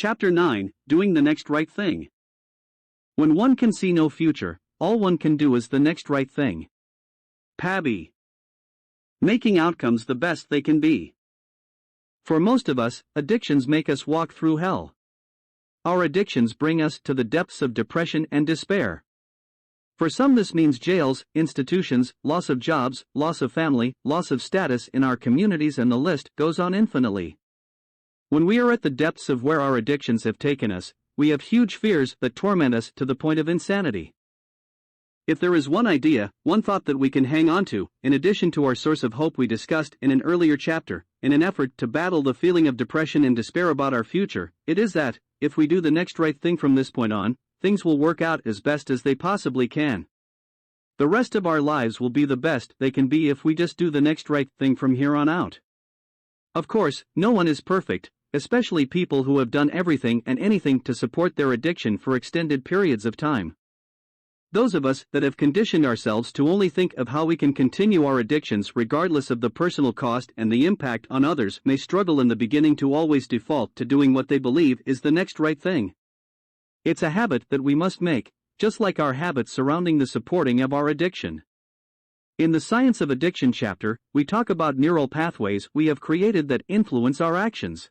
Chapter 9, Doing the Next Right Thing. When one can see no future, all one can do is the next right thing. Pabby. Making outcomes the best they can be. For most of us, addictions make us walk through hell. Our addictions bring us to the depths of depression and despair. For some this means jails, institutions, loss of jobs, loss of family, loss of status in our communities, and the list goes on infinitely. When we are at the depths of where our addictions have taken us, we have huge fears that torment us to the point of insanity. If there is one idea, one thought that we can hang on to, in addition to our source of hope we discussed in an earlier chapter, in an effort to battle the feeling of depression and despair about our future, it is that, if we do the next right thing from this point on, things will work out as best as they possibly can. The rest of our lives will be the best they can be if we just do the next right thing from here on out. Of course, no one is perfect, especially people who have done everything and anything to support their addiction for extended periods of time. Those of us that have conditioned ourselves to only think of how we can continue our addictions regardless of the personal cost and the impact on others may struggle in the beginning to always default to doing what they believe is the next right thing. It's a habit that we must make, just like our habits surrounding the supporting of our addiction. In the Science of Addiction chapter, we talk about neural pathways we have created that influence our actions.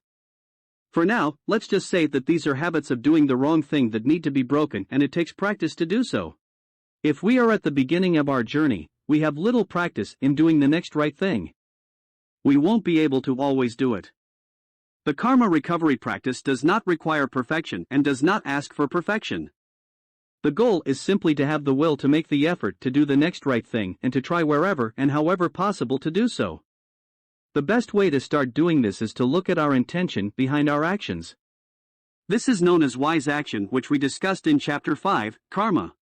For now, let's just say that these are habits of doing the wrong thing that need to be broken, and it takes practice to do so. If we are at the beginning of our journey, we have little practice in doing the next right thing. We won't be able to always do it. The karma recovery practice does not require perfection and does not ask for perfection. The goal is simply to have the will to make the effort to do the next right thing and to try wherever and however possible to do so. The best way to start doing this is to look at our intention behind our actions. This is known as wise action, which we discussed in Chapter 5, Karma.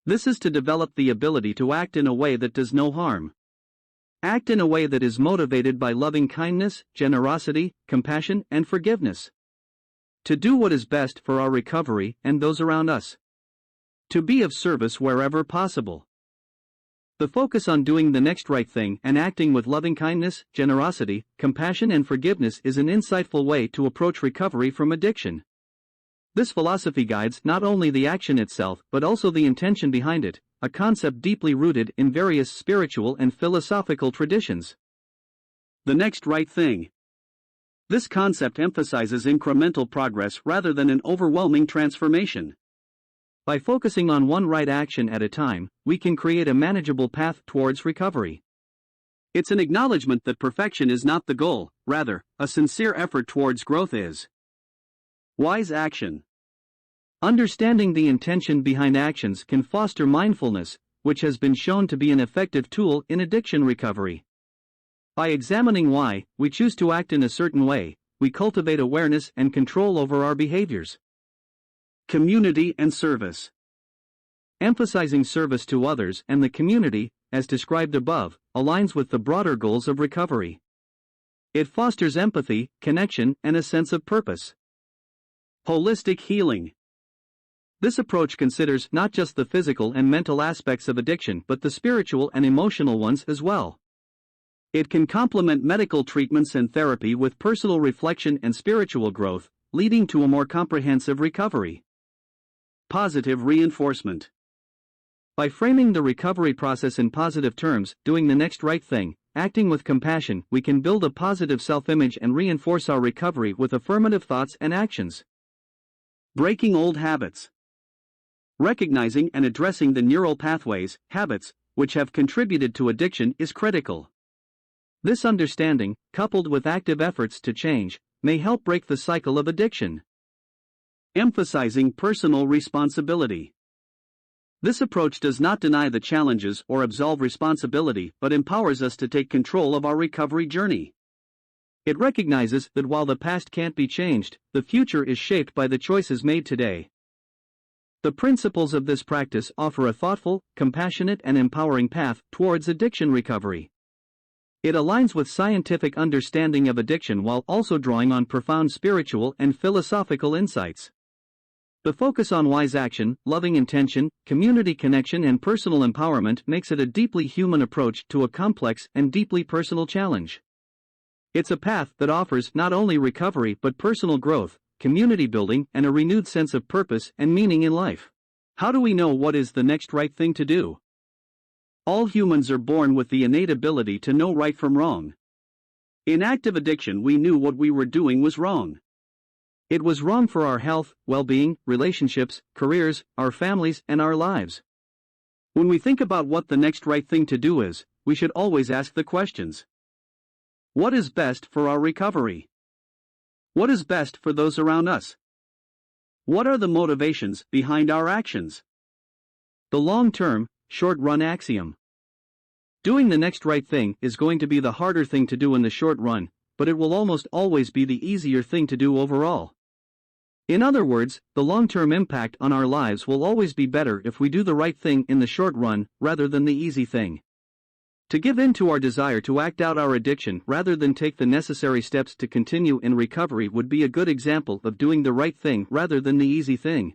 This is to develop the ability to act in a way that does no harm. Act in a way that is motivated by loving kindness, generosity, compassion, and forgiveness. To do what is best for our recovery and those around us. To be of service wherever possible. The focus on doing the next right thing and acting with loving kindness, generosity, compassion, and forgiveness is an insightful way to approach recovery from addiction. This philosophy guides not only the action itself but also the intention behind it, a concept deeply rooted in various spiritual and philosophical traditions. The next right thing. This concept emphasizes incremental progress rather than an overwhelming transformation. By focusing on one right action at a time, we can create a manageable path towards recovery. It's an acknowledgement that perfection is not the goal, rather, a sincere effort towards growth is. Wise action. Understanding the intention behind actions can foster mindfulness, which has been shown to be an effective tool in addiction recovery. By examining why we choose to act in a certain way, we cultivate awareness and control over our behaviors. Community and service. Emphasizing service to others and the community, as described above, aligns with the broader goals of recovery. It fosters empathy, connection, and a sense of purpose. Holistic healing. This approach considers not just the physical and mental aspects of addiction but the spiritual and emotional ones as well. It can complement medical treatments and therapy with personal reflection and spiritual growth, leading to a more comprehensive recovery. Positive reinforcement. By framing the recovery process in positive terms, doing the next right thing, acting with compassion, we can build a positive self-image and reinforce our recovery with affirmative thoughts and actions. Breaking old habits. Recognizing and addressing the neural pathways, habits, which have contributed to addiction is critical. This understanding, coupled with active efforts to change, may help break the cycle of addiction. Emphasizing personal responsibility. This approach does not deny the challenges or absolve responsibility but empowers us to take control of our recovery journey. It recognizes that while the past can't be changed, the future is shaped by the choices made today. The principles of this practice offer a thoughtful, compassionate, and empowering path towards addiction recovery. It aligns with scientific understanding of addiction while also drawing on profound spiritual and philosophical insights. The focus on wise action, loving intention, community connection, and personal empowerment makes it a deeply human approach to a complex and deeply personal challenge. It's a path that offers not only recovery but personal growth, community building, and a renewed sense of purpose and meaning in life. How do we know what is the next right thing to do? All humans are born with the innate ability to know right from wrong. In active addiction, we knew what we were doing was wrong. It was wrong for our health, well-being, relationships, careers, our families, and our lives. When we think about what the next right thing to do is, we should always ask the questions. What is best for our recovery? What is best for those around us? What are the motivations behind our actions? The long-term, short-run axiom. Doing the next right thing is going to be the harder thing to do in the short run, but it will almost always be the easier thing to do overall. In other words, the long-term impact on our lives will always be better if we do the right thing in the short run rather than the easy thing. To give in to our desire to act out our addiction rather than take the necessary steps to continue in recovery would be a good example of doing the right thing rather than the easy thing.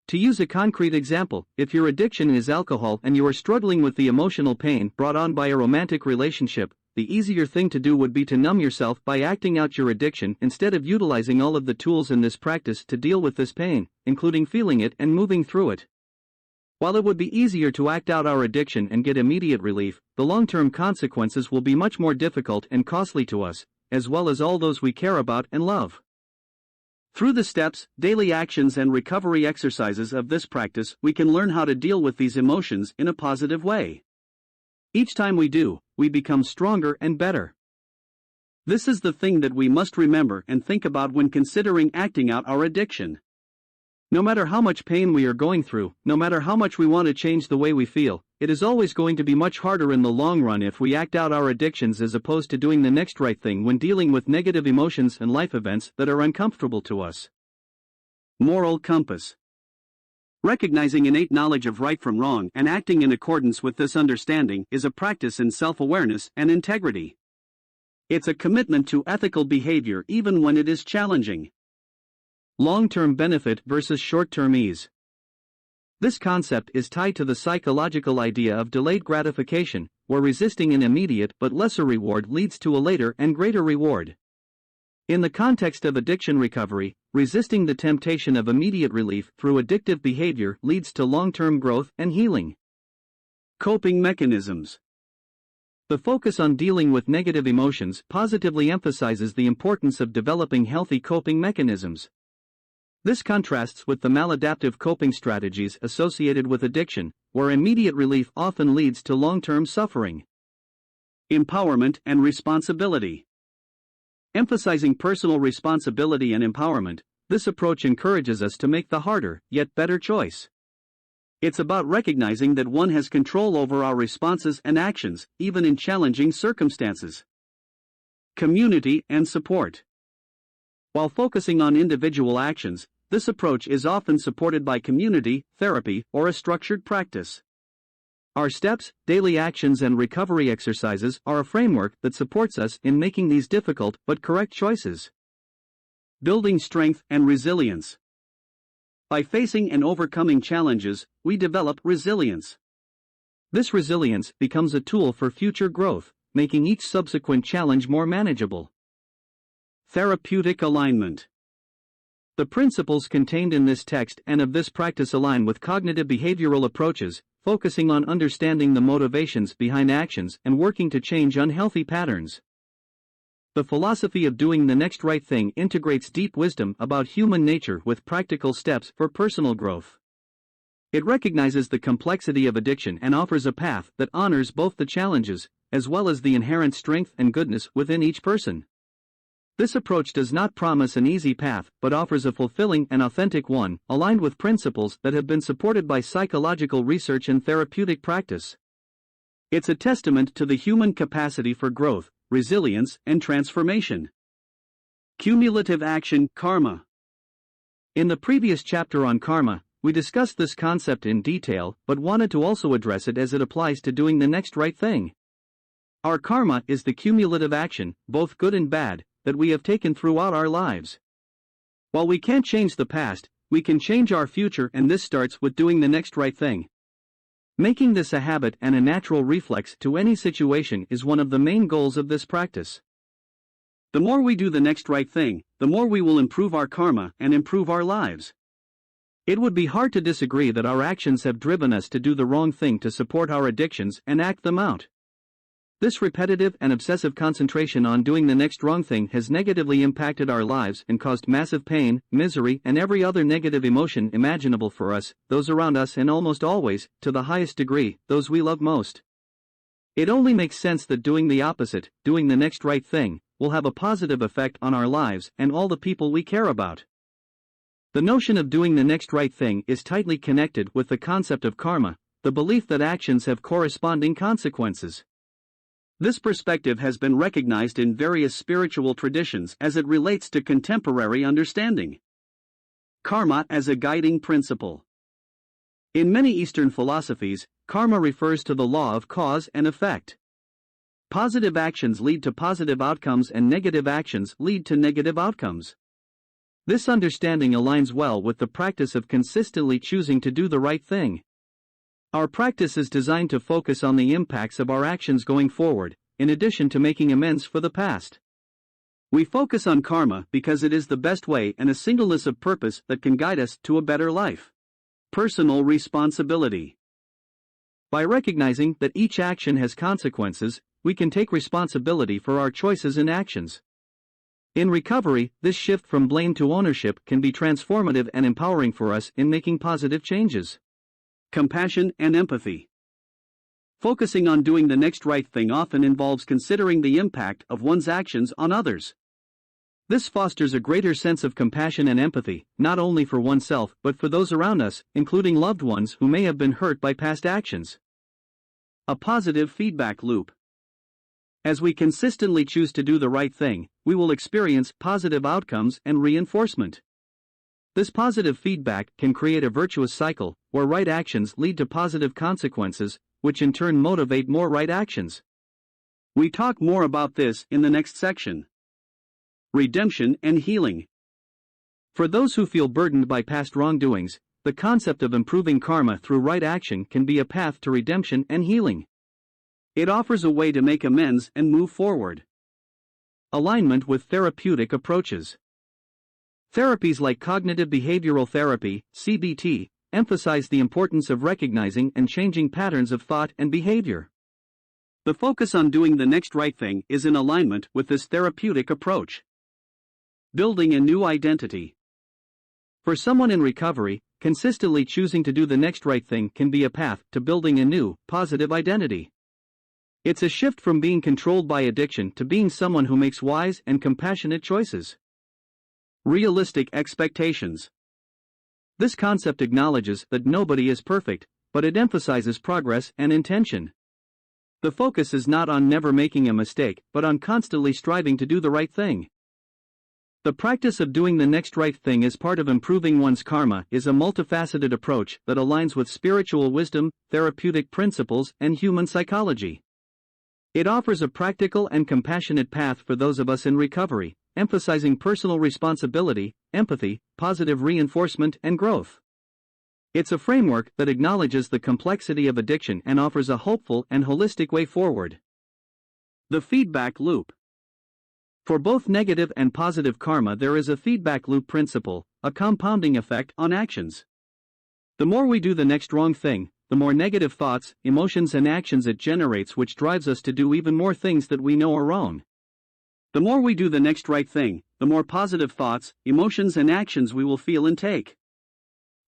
To use a concrete example, if your addiction is alcohol and you are struggling with the emotional pain brought on by a romantic relationship, the easier thing to do would be to numb yourself by acting out your addiction instead of utilizing all of the tools in this practice to deal with this pain, including feeling it and moving through it. While it would be easier to act out our addiction and get immediate relief, the long-term consequences will be much more difficult and costly to us, as well as all those we care about and love. Through the steps, daily actions, and recovery exercises of this practice, we can learn how to deal with these emotions in a positive way. Each time we do, we become stronger and better. This is the thing that we must remember and think about when considering acting out our addiction. No matter how much pain we are going through, no matter how much we want to change the way we feel, it is always going to be much harder in the long run if we act out our addictions as opposed to doing the next right thing when dealing with negative emotions and life events that are uncomfortable to us. Moral compass. Recognizing innate knowledge of right from wrong and acting in accordance with this understanding is a practice in self-awareness and integrity. It's a commitment to ethical behavior even when it is challenging. Long-term benefit versus short-term ease. This concept is tied to the psychological idea of delayed gratification, where resisting an immediate but lesser reward leads to a later and greater reward. In the context of addiction recovery, resisting the temptation of immediate relief through addictive behavior leads to long-term growth and healing. Coping mechanisms. The focus on dealing with negative emotions positively emphasizes the importance of developing healthy coping mechanisms. This contrasts with the maladaptive coping strategies associated with addiction, where immediate relief often leads to long-term suffering. Empowerment and responsibility. Emphasizing personal responsibility and empowerment, this approach encourages us to make the harder, yet better choice. It's about recognizing that one has control over our responses and actions, even in challenging circumstances. Community and support. While focusing on individual actions, this approach is often supported by community, therapy, or a structured practice. Our steps, daily actions, and recovery exercises are a framework that supports us in making these difficult but correct choices. Building strength and resilience. By facing and overcoming challenges, we develop resilience. This resilience becomes a tool for future growth, making each subsequent challenge more manageable. Therapeutic alignment. The principles contained in this text and of this practice align with cognitive behavioral approaches, focusing on understanding the motivations behind actions and working to change unhealthy patterns. The philosophy of doing the next right thing integrates deep wisdom about human nature with practical steps for personal growth. It recognizes the complexity of addiction and offers a path that honors both the challenges, as well as the inherent strength and goodness within each person. This approach does not promise an easy path but offers a fulfilling and authentic one, aligned with principles that have been supported by psychological research and therapeutic practice. It's a testament to the human capacity for growth, resilience, and transformation. Cumulative action, karma. In the previous chapter on karma, we discussed this concept in detail but wanted to also address it as it applies to doing the next right thing. Our karma is the cumulative action, both good and bad, that we have taken throughout our lives. While we can't change the past, we can change our future, and this starts with doing the next right thing. Making this a habit and a natural reflex to any situation is one of the main goals of this practice. The more we do the next right thing, the more we will improve our karma and improve our lives. It would be hard to disagree that our actions have driven us to do the wrong thing to support our addictions and act them out. This repetitive and obsessive concentration on doing the next wrong thing has negatively impacted our lives and caused massive pain, misery, and every other negative emotion imaginable for us, those around us, and almost always, to the highest degree, those we love most. It only makes sense that doing the opposite, doing the next right thing, will have a positive effect on our lives and all the people we care about. The notion of doing the next right thing is tightly connected with the concept of karma, the belief that actions have corresponding consequences. This perspective has been recognized in various spiritual traditions as it relates to contemporary understanding. Karma as a guiding principle. In many Eastern philosophies, karma refers to the law of cause and effect. Positive actions lead to positive outcomes and negative actions lead to negative outcomes. This understanding aligns well with the practice of consistently choosing to do the right thing. Our practice is designed to focus on the impacts of our actions going forward, in addition to making amends for the past. We focus on karma because it is the best way and a singleness of purpose that can guide us to a better life. Personal responsibility. By recognizing that each action has consequences, we can take responsibility for our choices and actions. In recovery, this shift from blame to ownership can be transformative and empowering for us in making positive changes. Compassion and empathy. Focusing on doing the next right thing often involves considering the impact of one's actions on others. This fosters a greater sense of compassion and empathy, not only for oneself but for those around us, including loved ones who may have been hurt by past actions. A positive feedback loop. As we consistently choose to do the right thing, we will experience positive outcomes and reinforcement. This positive feedback can create a virtuous cycle, where right actions lead to positive consequences, which in turn motivate more right actions. We talk more about this in the next section. Redemption and healing. For those who feel burdened by past wrongdoings, the concept of improving karma through right action can be a path to redemption and healing. It offers a way to make amends and move forward. Alignment with therapeutic approaches. Therapies like cognitive behavioral therapy, CBT, emphasize the importance of recognizing and changing patterns of thought and behavior. The focus on doing the next right thing is in alignment with this therapeutic approach. Building a new identity. For someone in recovery, consistently choosing to do the next right thing can be a path to building a new, positive identity. It's a shift from being controlled by addiction to being someone who makes wise and compassionate choices. Realistic expectations. This concept acknowledges that nobody is perfect, but it emphasizes progress and intention. The focus is not on never making a mistake, but on constantly striving to do the right thing. The practice of doing the next right thing as part of improving one's karma is a multifaceted approach that aligns with spiritual wisdom, therapeutic principles, and human psychology. It offers a practical and compassionate path for those of us in recovery, emphasizing personal responsibility, empathy, positive reinforcement, and growth. It's a framework that acknowledges the complexity of addiction and offers a hopeful and holistic way forward. The feedback loop. For both negative and positive karma, there is a feedback loop principle, a compounding effect on actions. The more we do the next wrong thing, the more negative thoughts, emotions, and actions it generates, which drives us to do even more things that we know are wrong. The more we do the next right thing, the more positive thoughts, emotions, and actions we will feel and take.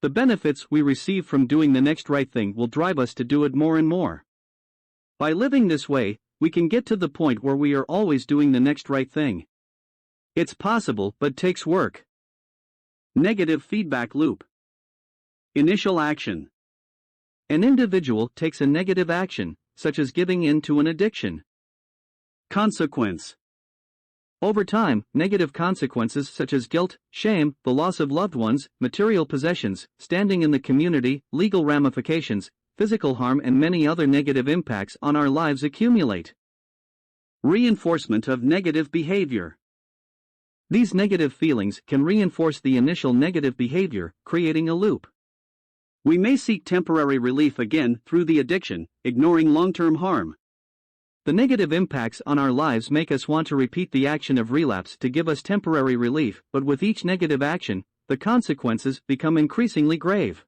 The benefits we receive from doing the next right thing will drive us to do it more and more. By living this way, we can get to the point where we are always doing the next right thing. It's possible but takes work. Negative feedback loop. Initial action. An individual takes a negative action, such as giving in to an addiction. Consequence. Over time, negative consequences such as guilt, shame, the loss of loved ones, material possessions, standing in the community, legal ramifications, physical harm, and many other negative impacts on our lives accumulate. Reinforcement of negative behavior. These negative feelings can reinforce the initial negative behavior, creating a loop. We may seek temporary relief again through the addiction, ignoring long-term harm. The negative impacts on our lives make us want to repeat the action of relapse to give us temporary relief, but with each negative action, the consequences become increasingly grave.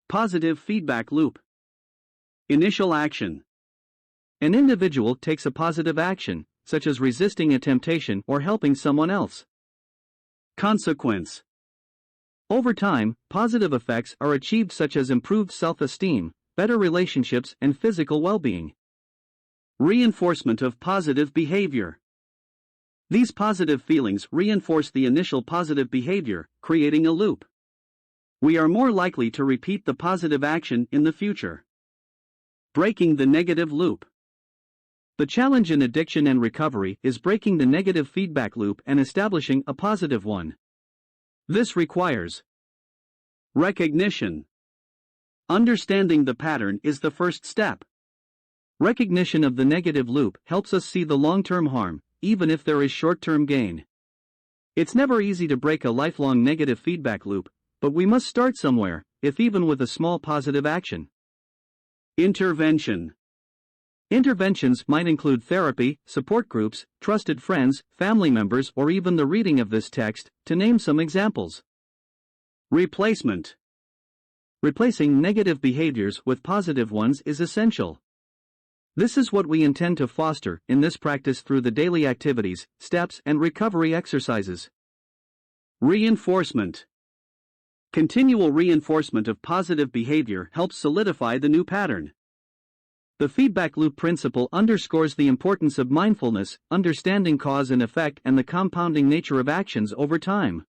Positive feedback loop. Initial action. An individual takes a positive action, such as resisting a temptation or helping someone else. Consequence. Over time, positive effects are achieved such as improved self-esteem, better relationships, and physical well-being. Reinforcement of positive behavior. These positive feelings reinforce the initial positive behavior, creating a loop. We are more likely to repeat the positive action in the future. Breaking the negative loop. The challenge in addiction and recovery is breaking the negative feedback loop and establishing a positive one. This requires recognition. Understanding the pattern is the first step. Recognition of the negative loop helps us see the long-term harm, even if there is short-term gain. It's never easy to break a lifelong negative feedback loop, but we must start somewhere, if even with a small positive action. Intervention. Interventions might include therapy, support groups, trusted friends, family members, or even the reading of this text, to name some examples. Replacement. Replacing negative behaviors with positive ones is essential. This is what we intend to foster in this practice through the daily activities, steps, and recovery exercises. Reinforcement. Continual reinforcement of positive behavior helps solidify the new pattern. The feedback loop principle underscores the importance of mindfulness, understanding cause and effect, and the compounding nature of actions over time.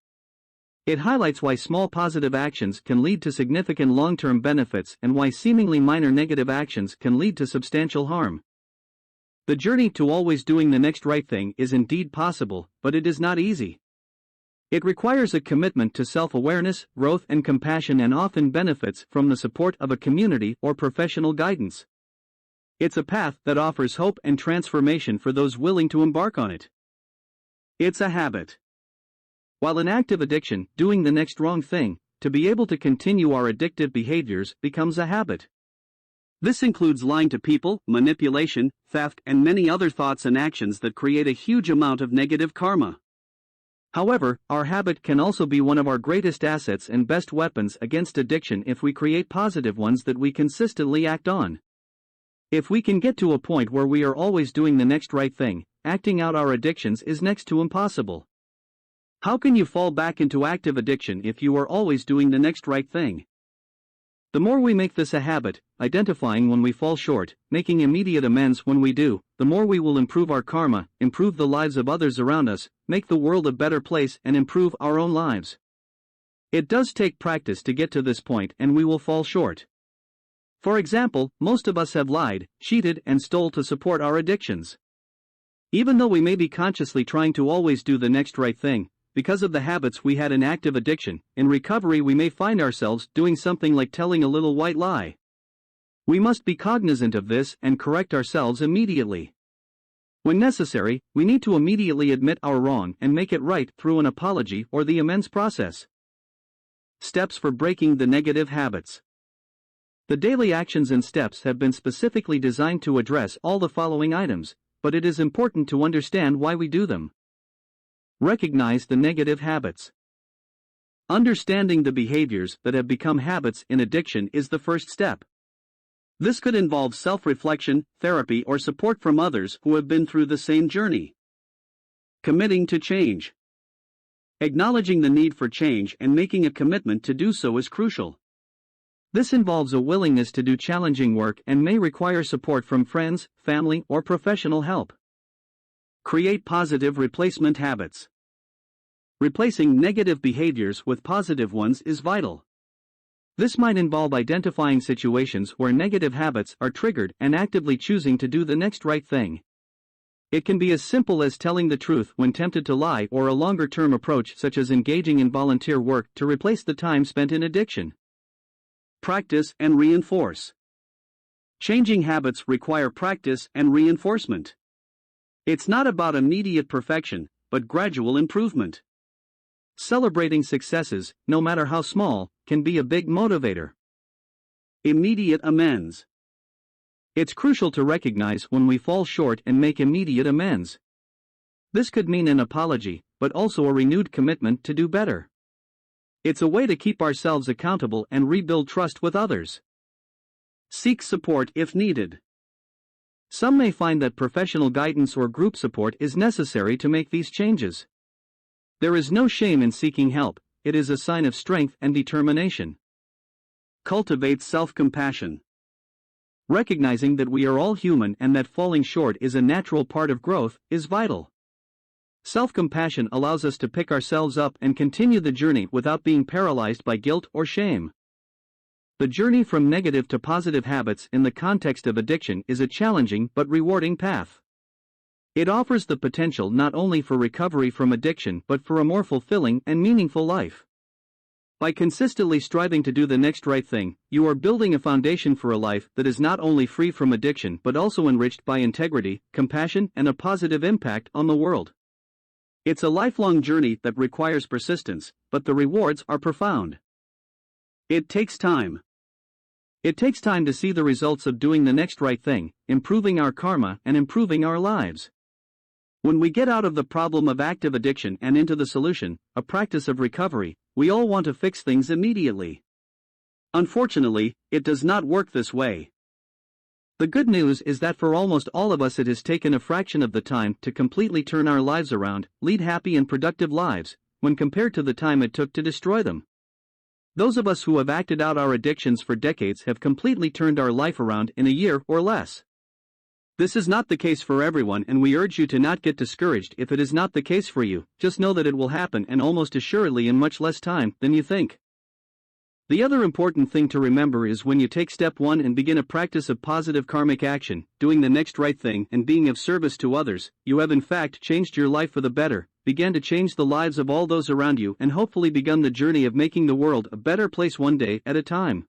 It highlights why small positive actions can lead to significant long-term benefits and why seemingly minor negative actions can lead to substantial harm. The journey to always doing the next right thing is indeed possible, but it is not easy. It requires a commitment to self-awareness, growth, and compassion, and often benefits from the support of a community or professional guidance. It's a path that offers hope and transformation for those willing to embark on it. It's a habit. While an active addiction, doing the next wrong thing, to be able to continue our addictive behaviors becomes a habit. This includes lying to people, manipulation, theft, and many other thoughts and actions that create a huge amount of negative karma. However, our habit can also be one of our greatest assets and best weapons against addiction if we create positive ones that we consistently act on. If we can get to a point where we are always doing the next right thing, acting out our addictions is next to impossible. How can you fall back into active addiction if you are always doing the next right thing? The more we make this a habit, identifying when we fall short, making immediate amends when we do, the more we will improve our karma, improve the lives of others around us, make the world a better place, and improve our own lives. It does take practice to get to this point, and we will fall short. For example, most of us have lied, cheated, and stole to support our addictions. Even though we may be consciously trying to always do the next right thing, because of the habits we had in active addiction, in recovery we may find ourselves doing something like telling a little white lie. We must be cognizant of this and correct ourselves immediately. When necessary, we need to immediately admit our wrong and make it right through an apology or the amends process. Steps for breaking the negative habits. The daily actions and steps have been specifically designed to address all the following items, but it is important to understand why we do them. Recognize the negative habits. Understanding the behaviors that have become habits in addiction is the first step. This could involve self-reflection, therapy, or support from others who have been through the same journey. Committing to change. Acknowledging the need for change and making a commitment to do so is crucial. This involves a willingness to do challenging work and may require support from friends, family, or professional help. Create positive replacement habits. Replacing negative behaviors with positive ones is vital. This might involve identifying situations where negative habits are triggered and actively choosing to do the next right thing. It can be as simple as telling the truth when tempted to lie, or a longer-term approach such as engaging in volunteer work to replace the time spent in addiction. Practice and reinforce. Changing habits require practice and reinforcement. It's not about immediate perfection, but gradual improvement. Celebrating successes, no matter how small, can be a big motivator. Immediate amends. It's crucial to recognize when we fall short and make immediate amends. This could mean an apology, but also a renewed commitment to do better. It's a way to keep ourselves accountable and rebuild trust with others. Seek support if needed. Some may find that professional guidance or group support is necessary to make these changes. There is no shame in seeking help, it is a sign of strength and determination. Cultivate self-compassion. Recognizing that we are all human and that falling short is a natural part of growth is vital. Self-compassion allows us to pick ourselves up and continue the journey without being paralyzed by guilt or shame. The journey from negative to positive habits in the context of addiction is a challenging but rewarding path. It offers the potential not only for recovery from addiction but for a more fulfilling and meaningful life. By consistently striving to do the next right thing, you are building a foundation for a life that is not only free from addiction but also enriched by integrity, compassion, and a positive impact on the world. It's a lifelong journey that requires persistence, but the rewards are profound. It takes time. It takes time to see the results of doing the next right thing, improving our karma and improving our lives. When we get out of the problem of active addiction and into the solution, a practice of recovery, we all want to fix things immediately. Unfortunately, it does not work this way. The good news is that for almost all of us it has taken a fraction of the time to completely turn our lives around, lead happy and productive lives, when compared to the time it took to destroy them. Those of us who have acted out our addictions for decades have completely turned our life around in a year or less. This is not the case for everyone, and we urge you to not get discouraged if it is not the case for you. Just know that it will happen, and almost assuredly in much less time than you think. The other important thing to remember is when you take step 1 and begin a practice of positive karmic action, doing the next right thing and being of service to others, you have in fact changed your life for the better, began to change the lives of all those around you, and hopefully begun the journey of making the world a better place one day at a time.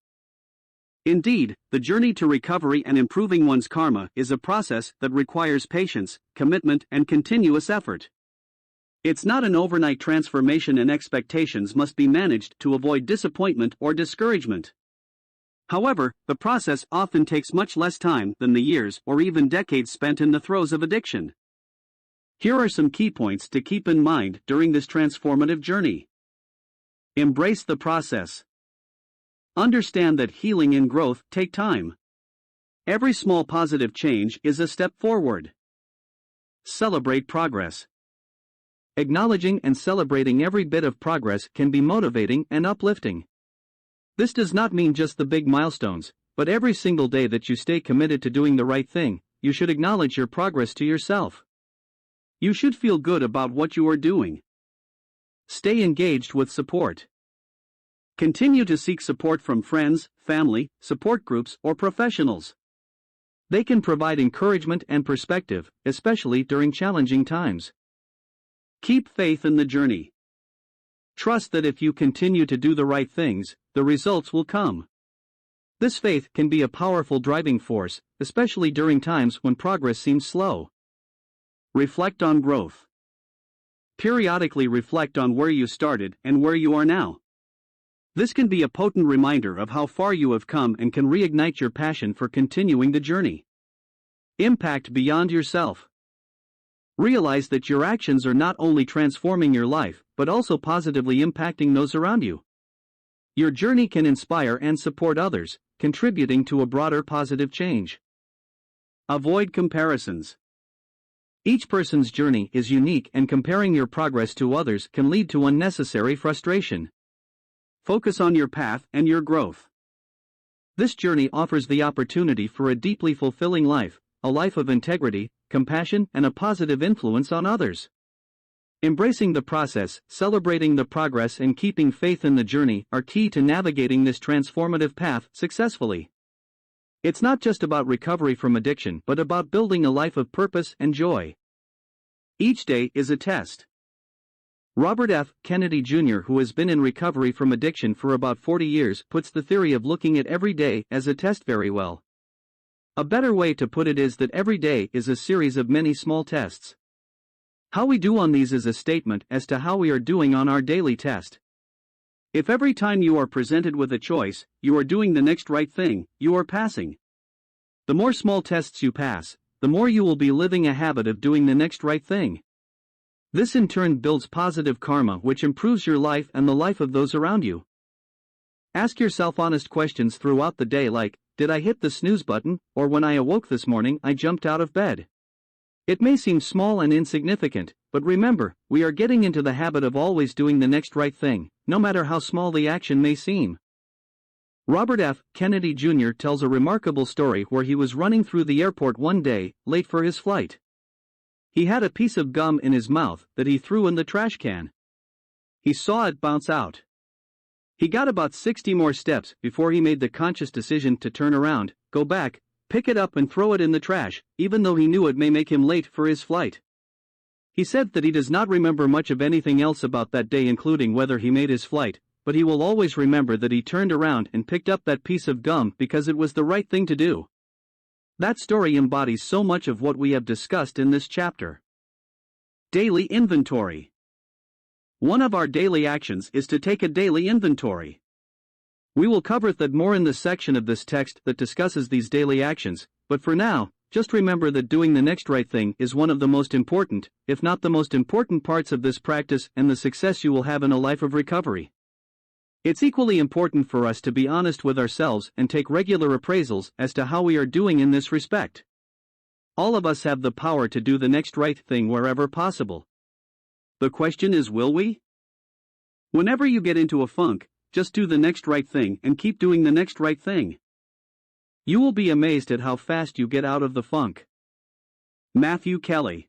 Indeed, the journey to recovery and improving one's karma is a process that requires patience, commitment, and continuous effort. It's not an overnight transformation, and expectations must be managed to avoid disappointment or discouragement. However, the process often takes much less time than the years or even decades spent in the throes of addiction. Here are some key points to keep in mind during this transformative journey. Embrace the process. Understand that healing and growth take time. Every small positive change is a step forward. Celebrate progress. Acknowledging and celebrating every bit of progress can be motivating and uplifting. This does not mean just the big milestones, but every single day that you stay committed to doing the right thing, you should acknowledge your progress to yourself. You should feel good about what you are doing. Stay engaged with support. Continue to seek support from friends, family, support groups, or professionals. They can provide encouragement and perspective, especially during challenging times. Keep faith in the journey. Trust that if you continue to do the right things, the results will come. This faith can be a powerful driving force, especially during times when progress seems slow. Reflect on growth. Periodically reflect on where you started and where you are now. This can be a potent reminder of how far you have come and can reignite your passion for continuing the journey. Impact beyond yourself. Realize that your actions are not only transforming your life, but also positively impacting those around you. Your journey can inspire and support others, contributing to a broader positive change. Avoid comparisons. Each person's journey is unique, and comparing your progress to others can lead to unnecessary frustration. Focus on your path and your growth. This journey offers the opportunity for a deeply fulfilling life, a life of integrity, compassion, and a positive influence on others. Embracing the process, celebrating the progress, and keeping faith in the journey are key to navigating this transformative path successfully. It's not just about recovery from addiction, but about building a life of purpose and joy. Each day is a test. Robert F. Kennedy Jr., who has been in recovery from addiction for about 40 years, puts the theory of looking at every day as a test very well. A better way to put it is that every day is a series of many small tests. How we do on these is a statement as to how we are doing on our daily test. If every time you are presented with a choice, you are doing the next right thing, you are passing. The more small tests you pass, the more you will be living a habit of doing the next right thing. This in turn builds positive karma, which improves your life and the life of those around you. Ask yourself honest questions throughout the day like, did I hit the snooze button, or when I awoke this morning I jumped out of bed? It may seem small and insignificant, but remember, we are getting into the habit of always doing the next right thing, no matter how small the action may seem. Robert F. Kennedy Jr. tells a remarkable story where he was running through the airport one day, late for his flight. He had a piece of gum in his mouth that he threw in the trash can. He saw it bounce out. He got about 60 more steps before he made the conscious decision to turn around, go back, pick it up and throw it in the trash, even though he knew it may make him late for his flight. He said that he does not remember much of anything else about that day, including whether he made his flight, but he will always remember that he turned around and picked up that piece of gum because it was the right thing to do. That story embodies so much of what we have discussed in this chapter. Daily inventory. One of our daily actions is to take a daily inventory. We will cover that more in the section of this text that discusses these daily actions, but for now, just remember that doing the next right thing is one of the most important, if not the most important parts of this practice and the success you will have in a life of recovery. It's equally important for us to be honest with ourselves and take regular appraisals as to how we are doing in this respect. All of us have the power to do the next right thing wherever possible. The question is, will we? Whenever you get into a funk, just do the next right thing and keep doing the next right thing. You will be amazed at how fast you get out of the funk. Matthew Kelly.